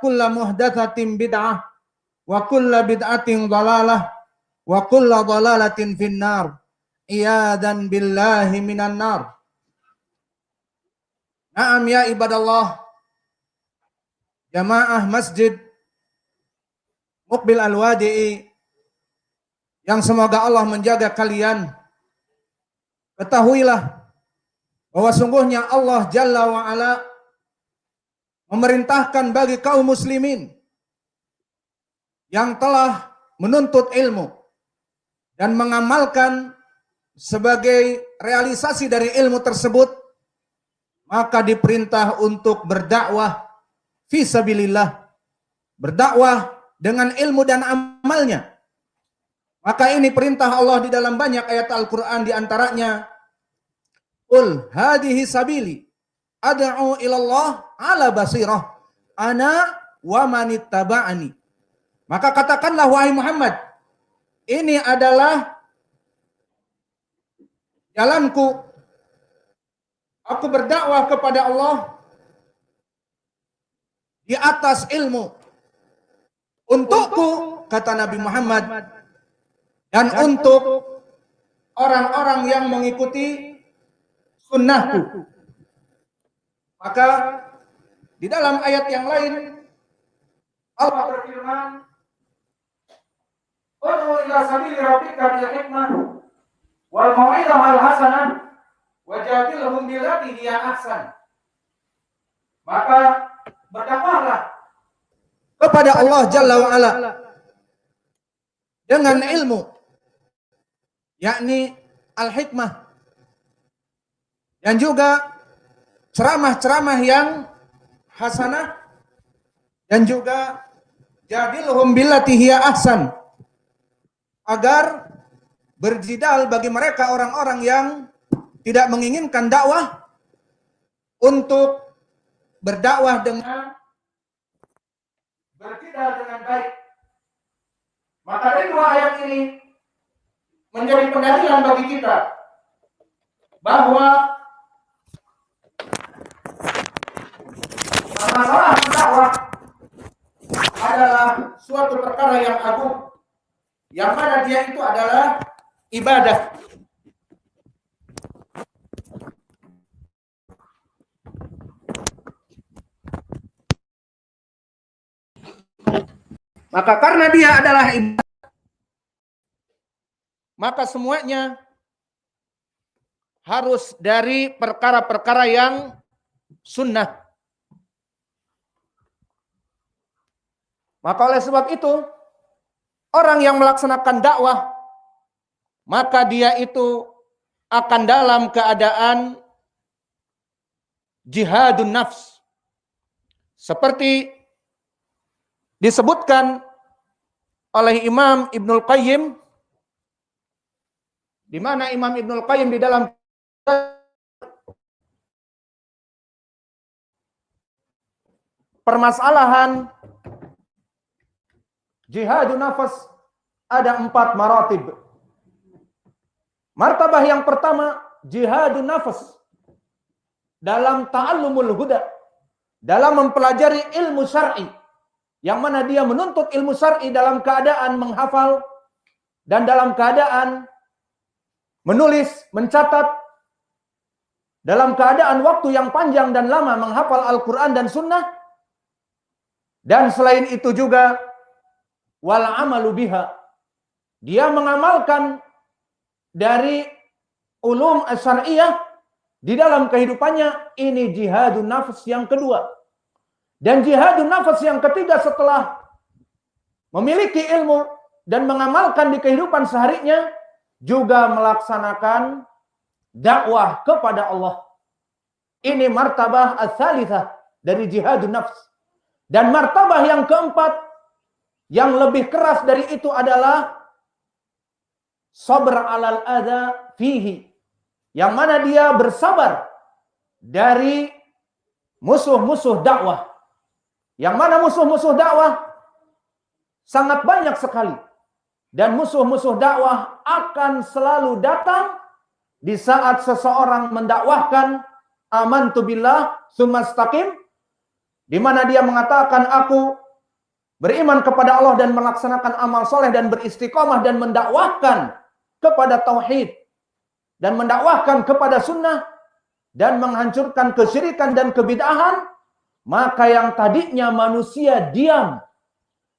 kulla muhdatsatin bid'ah wa kulla bid'atin dhalalah wa kulla dhalalatin finnar. Iyadan billahi minan nar. Naam ya ibadallah, jamaah masjid Muqbil Al-Wadi'i yang semoga Allah menjaga kalian. Ketahuilah bahwa sungguhnya Allah Jalla wa'ala memerintahkan bagi kaum muslimin yang telah menuntut ilmu dan mengamalkan sebagai realisasi dari ilmu tersebut, maka diperintah untuk berdakwah fi sabilillah, berdakwah dengan ilmu dan amalnya. Maka ini perintah Allah di dalam banyak ayat Al-Quran, di antaranya Qul hadihi sabili ad'u ilallah ala basirah ana wa manittaba'ani. Maka katakanlah wahai Muhammad, ini adalah jalanku, aku berdakwah kepada Allah di atas ilmu. Untukku, kata Nabi Muhammad, dan untuk orang-orang yang mengikuti sunnahku. Maka di dalam ayat yang lain Allah berfirman, "Ud'u ila sabili rabbika bil hikmah wal mau'izah al hasanah wajadilhum billati hiya ahsan." Maka berdakwahlah kepada Allah Jalla wa'ala dengan ilmu, yakni al-hikmah, dan juga ceramah-ceramah yang hasanah, dan juga jadilhum billati hiya ahsan, agar berjidal bagi mereka orang-orang yang tidak menginginkan dakwah untuk berdakwah dengan berjidal dengan baik. Maka dari dua ayat ini menjadi pendalilan bagi kita bahwa masalah dakwah adalah suatu perkara yang agung, yang mana dia itu adalah ibadah. Maka karena dia adalah ibadah, maka semuanya harus dari perkara-perkara yang sunnah. Maka oleh sebab itu, orang yang melaksanakan dakwah, maka dia itu akan dalam keadaan jihadun nafs. Seperti disebutkan oleh Imam Ibnul Qayyim, di mana Imam Ibnul Qayyim di dalam permasalahan jihadun nafs ada 4 maratib. Martabah yang pertama, jihadun nafs dalam ta'allumul huda, dalam mempelajari ilmu syar'i, yang mana dia menuntut ilmu syar'i dalam keadaan menghafal dan dalam keadaan menulis, mencatat, dalam keadaan waktu yang panjang dan lama menghafal Al-Quran dan Sunnah, dan selain itu juga wal amalu biha, dia mengamalkan dari ulum as-syar'iyah di dalam kehidupannya. Ini jihadun nafs yang kedua. Dan jihadun nafs yang ketiga, setelah memiliki ilmu dan mengamalkan di kehidupan seharinya, juga melaksanakan dakwah kepada Allah. Ini martabah ats-tsalitsah dari jihadun nafs. Dan martabah yang keempat, yang lebih keras dari itu adalah sabr alal adza fihi, yang mana dia bersabar dari musuh-musuh dakwah. Yang mana musuh-musuh dakwah sangat banyak sekali. Dan musuh-musuh dakwah akan selalu datang di saat seseorang mendakwahkan amantu billah tsumma istaqim. di mana dia mengatakan, aku beriman kepada Allah dan melaksanakan amal soleh dan beristiqomah dan mendakwahkan kepada tauhid dan mendakwahkan kepada sunnah dan menghancurkan kesyirikan dan kebid'ahan, maka yang tadinya manusia diam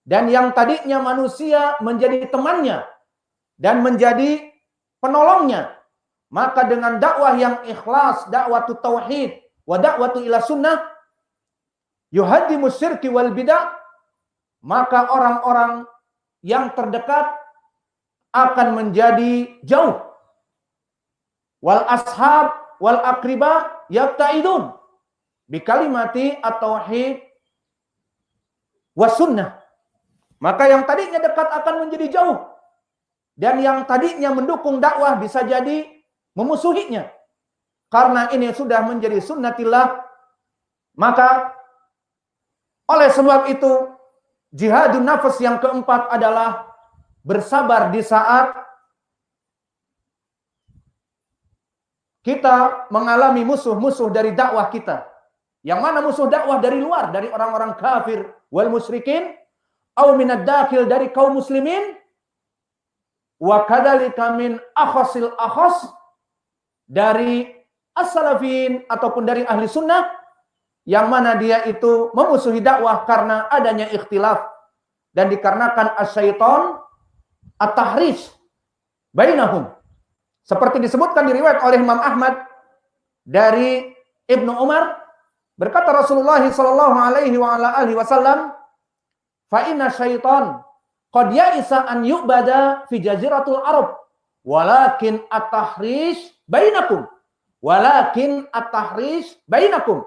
dan yang tadinya manusia menjadi temannya dan menjadi penolongnya, maka dengan dakwah yang ikhlas, dakwatu tauhid wa dakwatu ila sunnah, yuhaddimu syirki wal bid'ah, maka orang-orang yang terdekat akan menjadi jauh. Wal ashab wal aqriba yabta'idun bi kalimati at-tauhid was sunnah. Maka yang tadinya dekat akan menjadi jauh. Dan yang tadinya mendukung dakwah bisa jadi memusuhinya. Karena ini sudah menjadi sunnatillah. Maka oleh sebab itu, jihadun nafas yang keempat adalah bersabar di saat kita mengalami musuh-musuh dari dakwah kita. Yang mana musuh dakwah dari luar, dari orang-orang kafir wal musyrikin, au minad dakhil dari kaum muslimin, wa kadzalika min akhasil akhas dari as-salafin ataupun dari ahli sunnah, yang mana dia itu memusuhi dakwah karena adanya ikhtilaf dan dikarenakan asyaiton at-tahrish bainahum. Seperti disebutkan di riwayat oleh Imam Ahmad dari Ibnu Umar, berkata Rasulullah sallallahu alaihi wa ala alihi wasallam, fa inna syaitan qad ya'isa an yu'bada fi jaziratul arab walakin at-tahrish bainakum walakin at-tahrish bainakum.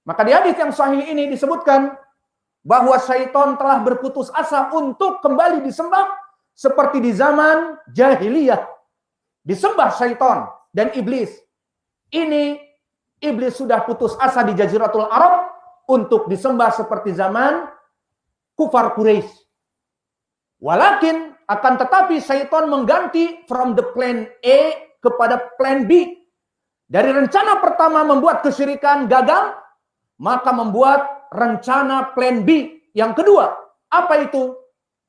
Maka di hadis yang sahih ini disebutkan bahwa syaitan telah berputus asa untuk kembali disembah seperti di zaman jahiliyah. Disembah syaitan dan iblis. Ini iblis sudah putus asa di Jaziratul Arab untuk disembah seperti zaman kufar Quraisy. Walakin akan tetapi syaitan mengganti from the plan A kepada plan B. Dari rencana pertama membuat kesyirikan gagal, maka membuat rencana plan B yang kedua. Apa itu?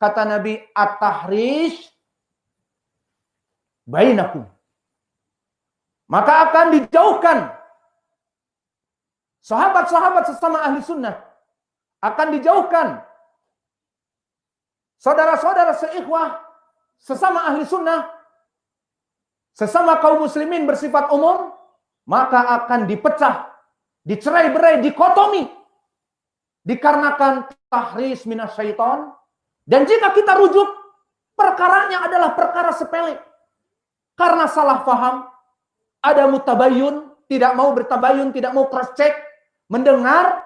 Kata Nabi, at-tahrish bainakum. Maka akan dijauhkan sahabat-sahabat sesama ahli sunnah. Akan dijauhkan saudara-saudara seikhwah sesama ahli sunnah, sesama kaum muslimin bersifat umum, maka akan dipecah, dicerai-berai, dikotomi, dikarenakan tahrish minasyaiton. Dan jika kita rujuk, perkaranya adalah perkara sepele. Karena salah paham, ada mutabayyun, tidak mau bertabayun, tidak mau cross check, mendengar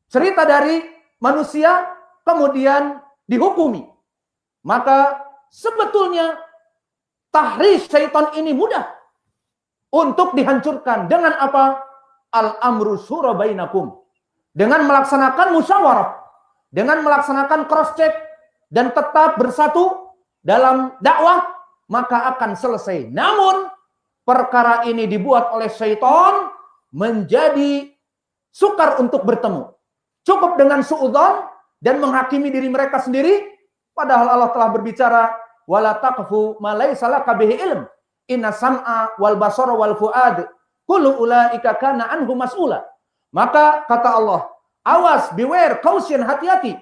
cerita dari manusia, kemudian dihukumi. Maka sebetulnya tahrish syaitan ini mudah untuk dihancurkan. Dengan apa? Al-amru syura bainakum. Dengan melaksanakan musyawarah, dengan melaksanakan cross check dan tetap bersatu dalam dakwah, maka akan selesai. Namun perkara ini dibuat oleh syaitan menjadi sukar untuk bertemu. Cukup dengan suudzon dan menghakimi diri mereka sendiri, padahal Allah telah berbicara, wala taqfu ma laysa laka bihi ilm inna sam'a wal basara wal fuad kullu ulaika kana anhu mas'ula. Maka kata Allah, awas, beware, caution, hati-hati.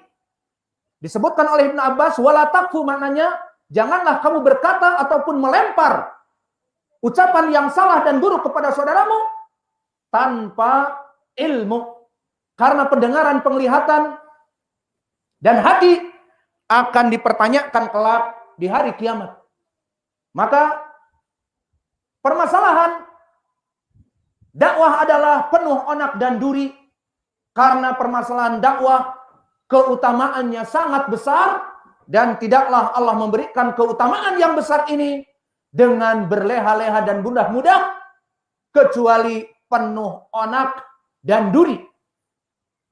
Disebutkan oleh Ibnu Abbas, wala taqfu maknanya janganlah kamu berkata ataupun melempar ucapan yang salah dan buruk kepada saudaramu tanpa ilmu. Karena pendengaran, penglihatan, dan hati akan dipertanyakan kelak di hari kiamat. Maka permasalahan dakwah adalah penuh onak dan duri. Karena permasalahan dakwah keutamaannya sangat besar. Dan tidaklah Allah memberikan keutamaan yang besar ini dengan berleha-leha dan mudah-mudah, kecuali penuh onak dan duri,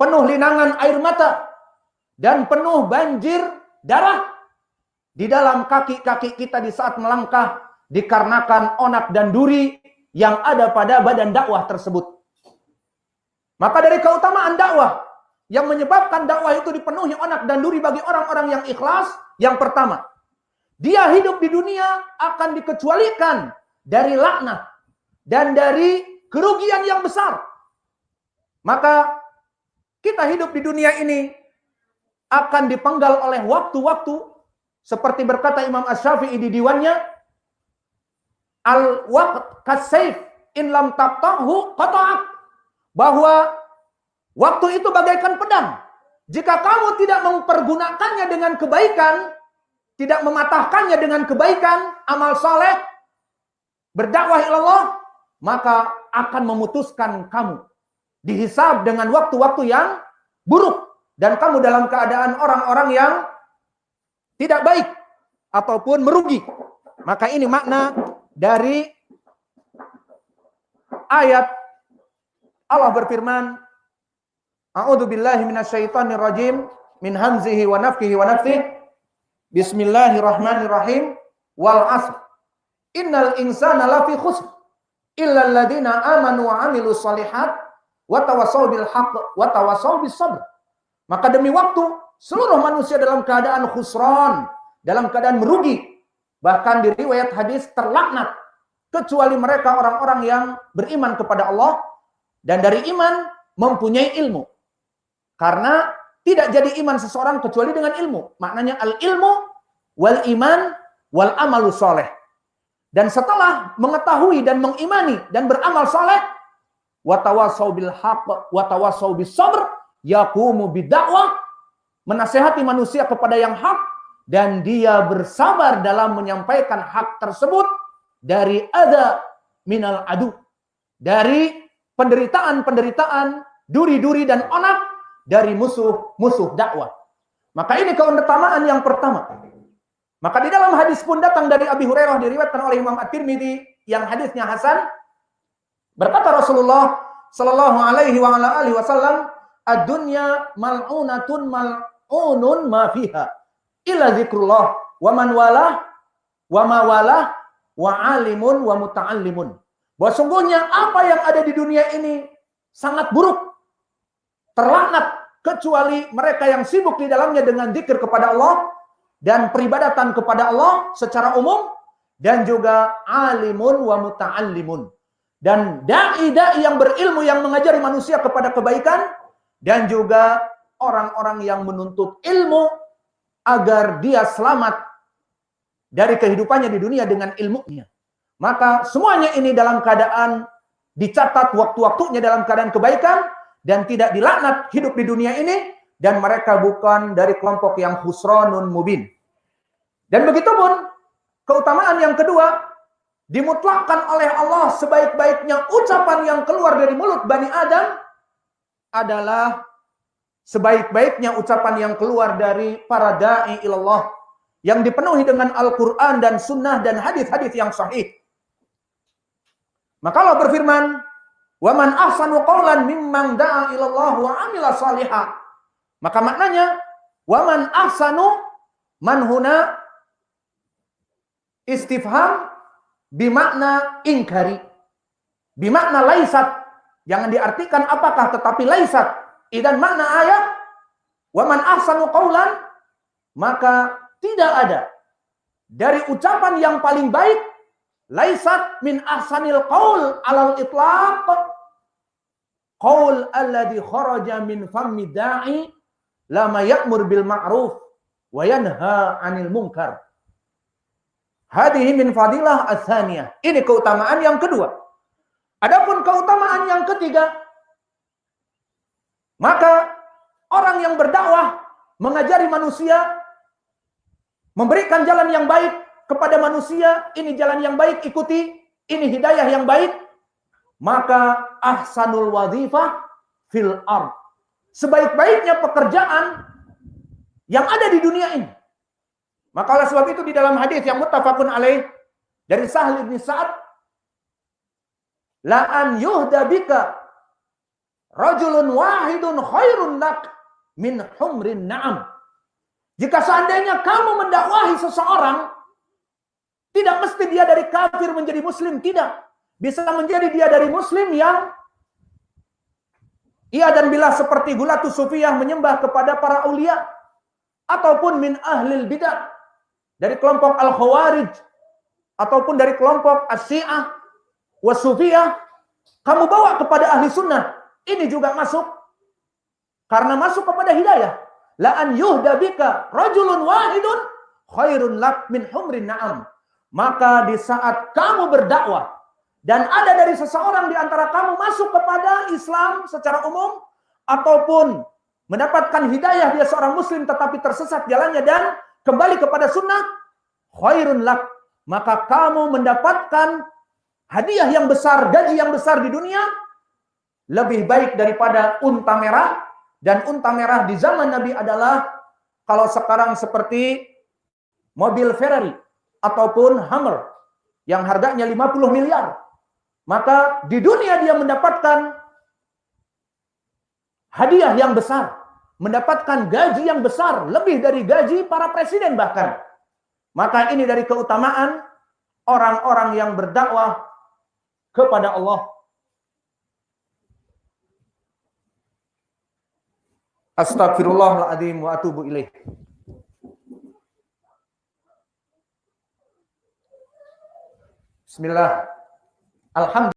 penuh linangan air mata, dan penuh banjir darah di dalam kaki-kaki kita di saat melangkah, dikarenakan onak dan duri yang ada pada badan dakwah tersebut. Maka dari keutamaan dakwah yang menyebabkan dakwah itu dipenuhi onak dan duri bagi orang-orang yang ikhlas, yang pertama, dia hidup di dunia akan dikecualikan dari laknat dan dari kerugian yang besar. Maka kita hidup di dunia ini akan dipenggal oleh waktu-waktu, seperti berkata Imam Asy-Syafi'i di diwannya, al-waqt kasayf in lam taqtahu qata'ak, bahwa waktu itu bagaikan pedang. Jika kamu tidak mempergunakannya dengan kebaikan, tidak mematahkannya dengan kebaikan, amal saleh, berdakwah ilallah, maka akan memutuskan kamu dihisab dengan waktu-waktu yang buruk. Dan kamu dalam keadaan orang-orang yang tidak baik ataupun merugi. Maka ini makna dari ayat Allah berfirman, A'udzubillahi minasyaitonirrajim min hamzihi wa nafthihi wa nafthihi. Bismillahirrahmanirrahim. Wal 'ashr. Innal insana lafi khusr illa alladziina aamanu wa 'amilus shalihat wa tawassaw bil haqq wa tawassaw bis sabr. Maka demi waktu, seluruh manusia dalam keadaan khusran, dalam keadaan merugi. Bahkan di riwayat hadis terlaknat, kecuali mereka orang-orang yang beriman kepada Allah, dan dari iman mempunyai ilmu. Karena tidak jadi iman seseorang kecuali dengan ilmu. Maknanya al-ilmu wal iman wal amalu soleh. Dan setelah mengetahui dan mengimani dan beramal soleh, watawassaw bil haqq watawassaw bis sabr, yaqumu bidakwah, menasihati manusia kepada yang hak, dan dia bersabar dalam menyampaikan hak tersebut dari adza minal adu, dari penderitaan-penderitaan, duri-duri dan onak dari musuh-musuh dakwah. Maka ini keutamaan yang pertama. Maka di dalam hadis pun datang dari Abi Hurairah, diriwayatkan oleh Imam At-Tirmidzi yang hadisnya hasan, berkata Rasulullah sallallahu alaihi wa ala alihi wasallam, ad-dunya mal'unatun mal'unun ma fiha illa zikrullah wa man walah wa ma walah wa alimun wa muta'allimun. Bahwa sungguhnya apa yang ada di dunia ini sangat buruk, terlaknat, kecuali mereka yang sibuk di dalamnya dengan zikir kepada Allah dan peribadatan kepada Allah secara umum, dan juga alimun wa muta'allimun, dan dai-dai yang berilmu yang mengajari manusia kepada kebaikan, dan juga orang-orang yang menuntut ilmu agar dia selamat dari kehidupannya di dunia dengan ilmunya. Maka semuanya ini dalam keadaan dicatat waktu-waktunya dalam keadaan kebaikan dan tidak dilaknat hidup di dunia ini, dan mereka bukan dari kelompok yang khusranun mubin. Dan begitu pun keutamaan yang kedua, dimutlakkan oleh Allah sebaik-baiknya ucapan yang keluar dari mulut Bani Adam adalah sebaik-baiknya ucapan yang keluar dari para da'i ilallah, yang dipenuhi dengan Al-Quran dan Sunnah dan hadis-hadis yang sahih. Maka Allah berfirman, wa man ahsanu qawlan mimman da'a ilallah wa amila salihah. Maka maknanya, wa man ahsanu, man huna istifham bimakna ingkari, bimakna laisat, jangan diartikan apakah tetapi laisat. Idan makna ayat, wa man ahsanu qawlan, maka tidak ada dari ucapan yang paling baik, laisat min ahsanil qaul alal itlaq, qaul alladhi kharaja min fammi da'i lama ya'mur bil ma'ruf wa yanha 'anil munkar. Hadhihi min fadilah ats-tsaniyah. Ini keutamaan yang kedua. Adapun keutamaan yang ketiga, maka orang yang berdakwah mengajari manusia, memberikan jalan yang baik kepada manusia, ini jalan yang baik ikuti, ini hidayah yang baik, maka ahsanul wadhifah fil ard, sebaik-baiknya pekerjaan yang ada di dunia ini. Maka oleh sebab itu di dalam hadis yang muttafaqun alaih dari Sahal bin Sa'ad, la an yuhda bika rajulun wahidun khairun lak min humrin na'am. Jika seandainya kamu mendakwahi seseorang, tidak mesti dia dari kafir menjadi muslim, tidak. Bisa menjadi dia dari muslim yang Ia dan bila seperti Gulatus Sufiyah menyembah kepada para aulia, ataupun min ahlil bidah, dari kelompok Al-Khawarij, ataupun dari kelompok As-Syiah, Was-Sufiyah, kamu bawa kepada ahli sunnah, ini juga masuk. Karena masuk kepada hidayah. La an yuhda bika rajulun wahidun khairun lak min humrin na'am. Maka di saat kamu berdakwah dan ada dari seseorang di antara kamu masuk kepada Islam secara umum ataupun mendapatkan hidayah, dia seorang muslim tetapi tersesat jalannya dan kembali kepada sunnah, khairun lak, maka kamu mendapatkan hadiah yang besar, gaji yang besar di dunia, lebih baik daripada unta merah. Dan unta merah di zaman Nabi adalah kalau sekarang seperti mobil Ferrari ataupun Hummer yang harganya 50 miliar. Maka di dunia dia mendapatkan hadiah yang besar, mendapatkan gaji yang besar, lebih dari gaji para presiden bahkan. Maka ini dari keutamaan orang-orang yang berdakwah kepada Allah. Astagfirullahaladzim wa atubu ilaih. Bismillah. Alhamdulillah.